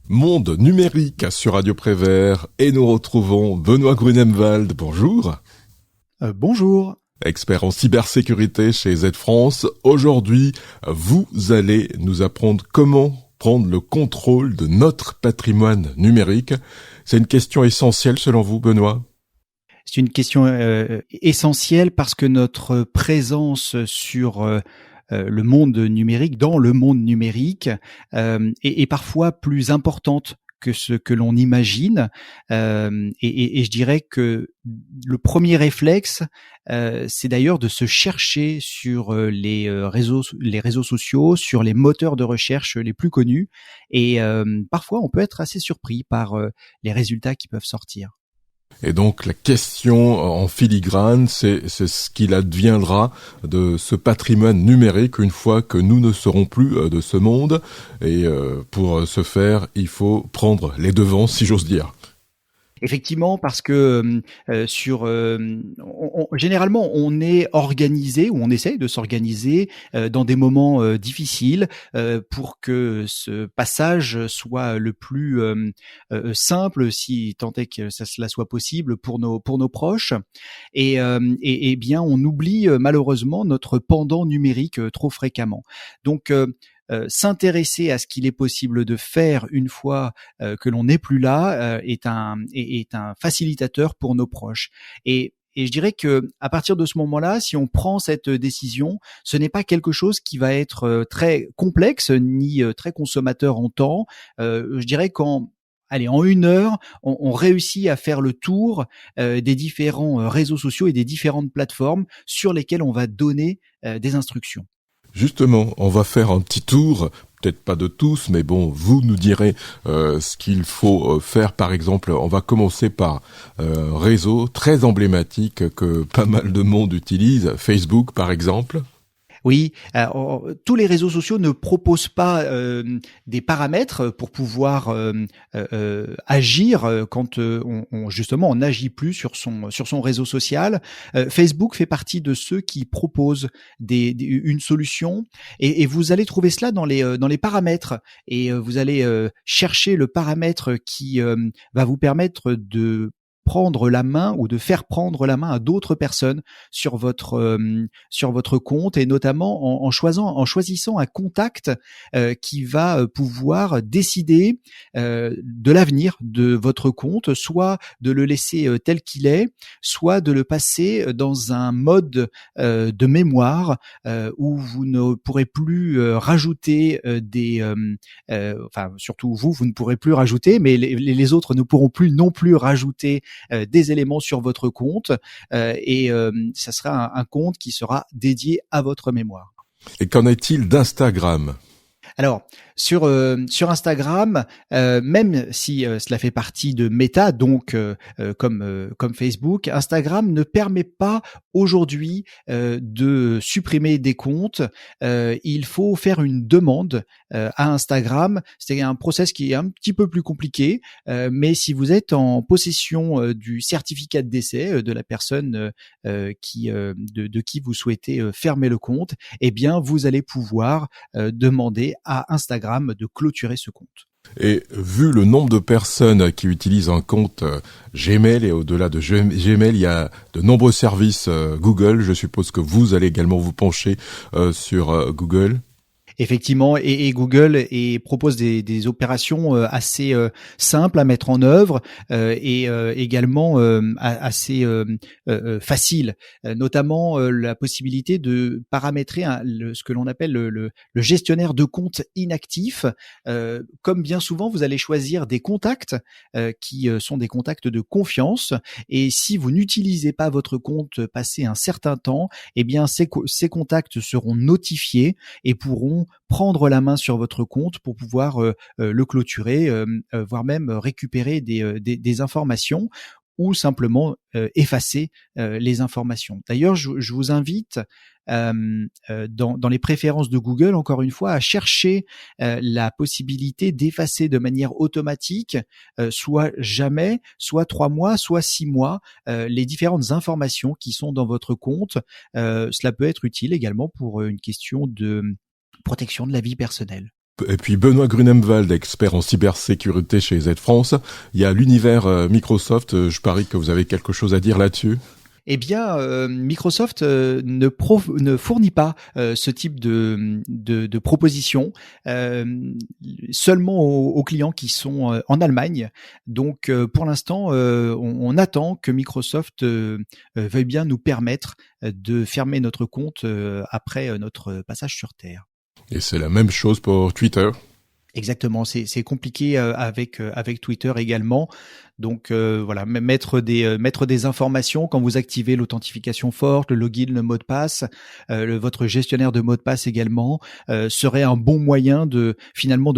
Monde numérique sur Radio Prévert et nous retrouvons Benoît Grunemwald. Bonjour. Bonjour. Expert en cybersécurité chez Z France. Aujourd'hui, vous allez nous apprendre comment prendre le contrôle de notre patrimoine numérique. C'est une question essentielle selon vous, Benoît ? C'est une question essentielle parce que notre présence sur le monde numérique, dans le monde numérique, est parfois plus importante que ce que l'on imagine. Et je dirais que le premier réflexe, c'est d'ailleurs de se chercher sur les réseaux sociaux, sur les moteurs de recherche les plus connus. Et parfois, on peut être assez surpris par les résultats qui peuvent sortir. Et donc la question en filigrane, c'est ce qu'il adviendra de ce patrimoine numérique une fois que nous ne serons plus de ce monde. Et pour ce faire, il faut prendre les devants, si j'ose dire. Effectivement, parce que généralement on est organisé ou on essaye de s'organiser dans des moments difficiles pour que ce passage soit le plus simple, si tant est que cela soit possible pour nos proches. Et bien on oublie malheureusement notre pendant numérique trop fréquemment. Donc s'intéresser à ce qu'il est possible de faire une fois que l'on n'est plus là est un facilitateur pour nos proches. Et je dirais que à partir de ce moment-là, si on prend cette décision, ce n'est pas quelque chose qui va être très complexe ni très consommateur en temps. Je dirais en 1 heure, on réussit à faire le tour des différents réseaux sociaux et des différentes plateformes sur lesquelles on va donner des instructions. Justement, on va faire un petit tour, peut-être pas de tous, mais bon, vous nous direz ce qu'il faut faire. Par exemple, on va commencer par un réseau très emblématique que pas mal de monde utilise, Facebook par exemple. Oui, tous les réseaux sociaux ne proposent pas des paramètres pour pouvoir agir quand justement on n'agit plus sur son réseau social. Facebook fait partie de ceux qui proposent une solution et vous allez trouver cela dans les paramètres et vous allez chercher le paramètre qui va vous permettre de prendre la main ou de faire prendre la main à d'autres personnes sur votre compte et notamment en choisissant un contact qui va pouvoir décider de l'avenir de votre compte, soit de le laisser tel qu'il est, soit de le passer dans un mode de mémoire où vous ne pourrez plus rajouter surtout vous ne pourrez plus rajouter, mais les autres ne pourront plus non plus rajouter des éléments sur votre compte et ça sera un compte qui sera dédié à votre mémoire. Et qu'en est-il d'Instagram ? Alors sur Instagram, même si cela fait partie de Meta, donc comme Facebook, Instagram ne permet pas aujourd'hui de supprimer des comptes. Il faut faire une demande à Instagram. C'est un process qui est un petit peu plus compliqué, mais si vous êtes en possession du certificat de décès de la personne de qui vous souhaitez fermer le compte, eh bien vous allez pouvoir demander à Instagram de clôturer ce compte. Et vu le nombre de personnes qui utilisent un compte Gmail et au-delà de Gmail, il y a de nombreux services Google. Je suppose que vous allez également vous pencher sur Google. Effectivement, et Google propose des opérations assez simples à mettre en œuvre et également assez faciles, notamment la possibilité de paramétrer ce que l'on appelle le gestionnaire de comptes inactifs. Comme bien souvent, vous allez choisir des contacts qui sont des contacts de confiance, et si vous n'utilisez pas votre compte passé un certain temps, eh bien ces contacts seront notifiés et pourront prendre la main sur votre compte pour pouvoir le clôturer, voire même récupérer des informations ou simplement effacer les informations. D'ailleurs, je vous invite dans les préférences de Google, encore une fois, à chercher la possibilité d'effacer de manière automatique, soit jamais, soit 3 mois, soit 6 mois, les différentes informations qui sont dans votre compte. Cela peut être utile également pour une question de protection de la vie personnelle. Et puis Benoît Grunemwald, expert en cybersécurité chez Z-France. Il y a l'univers Microsoft. Je parie que vous avez quelque chose à dire là-dessus. Eh bien, Microsoft ne fournit pas ce type de propositions seulement aux clients qui sont en Allemagne. Donc, pour l'instant, on attend que Microsoft veuille bien nous permettre de fermer notre compte après notre passage sur Terre. Et c'est la même chose pour Twitter. Exactement, c'est compliqué avec Twitter également. Donc voilà, mettre des informations quand vous activez l'authentification forte, le login, le mot de passe, votre gestionnaire de mot de passe également serait un bon moyen de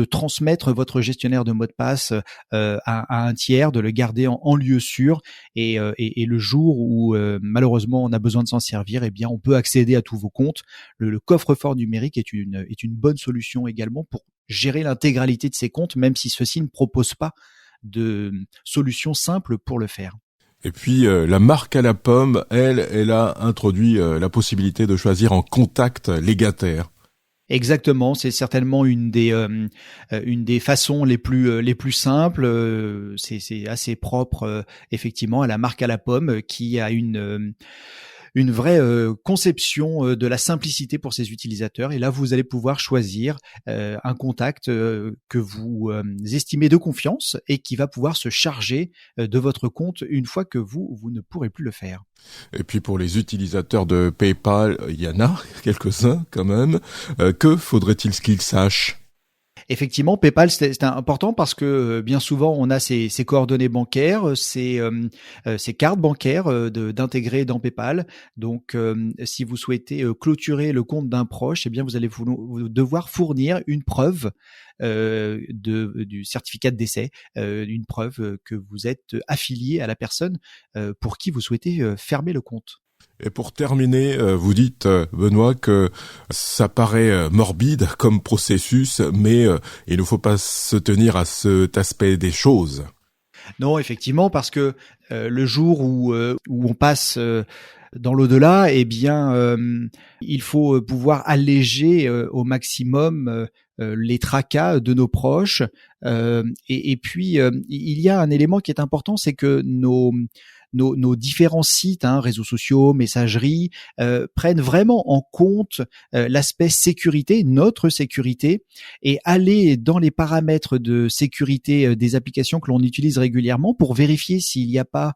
transmettre votre gestionnaire de mot de passe à un tiers, de le garder en lieu sûr et le jour où malheureusement on a besoin de s'en servir, eh bien on peut accéder à tous vos comptes. Le coffre-fort numérique est une bonne solution également pour gérer l'intégralité de ces comptes, même si ceux-ci ne proposent pas de solution simple pour le faire. Et puis la marque à la pomme, elle a introduit la possibilité de choisir en contact légataire. Exactement, c'est certainement une des façons les plus simples. C'est assez propre effectivement à la marque à la pomme qui a une vraie conception de la simplicité pour ses utilisateurs. Et là, vous allez pouvoir choisir un contact que vous estimez de confiance et qui va pouvoir se charger de votre compte une fois que vous ne pourrez plus le faire. Et puis pour les utilisateurs de PayPal, il y en a quelques-uns quand même. Que faudrait-il qu'ils sachent ? Effectivement, PayPal, c'est important parce que bien souvent, on a ces coordonnées bancaires, ces cartes bancaires d'intégrer dans PayPal. Donc, si vous souhaitez clôturer le compte d'un proche, eh bien, vous allez vous devoir fournir une preuve du certificat de décès, une preuve que vous êtes affilié à la personne pour qui vous souhaitez fermer le compte. Et pour terminer, vous dites, Benoît, que ça paraît morbide comme processus, mais il ne faut pas se tenir à cet aspect des choses. Non, effectivement, parce que le jour où on passe dans l'au-delà, eh bien, il faut pouvoir alléger au maximum les tracas de nos proches. Et puis, il y a un élément qui est important, c'est que nos différents sites, réseaux sociaux, messageries, prennent vraiment en compte l'aspect sécurité, notre sécurité, et aller dans les paramètres de sécurité des applications que l'on utilise régulièrement pour vérifier s'il n'y a pas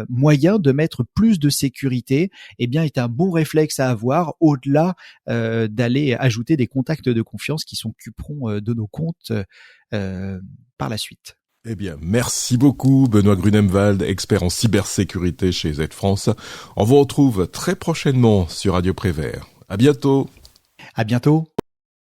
moyen de mettre plus de sécurité, eh bien, est un bon réflexe à avoir au-delà d'aller ajouter des contacts de confiance qui s'occuperont de nos comptes par la suite. Eh bien, merci beaucoup Benoît Grunemwald, expert en cybersécurité chez Z-France. On vous retrouve très prochainement sur Radio Prévert. À bientôt. À bientôt.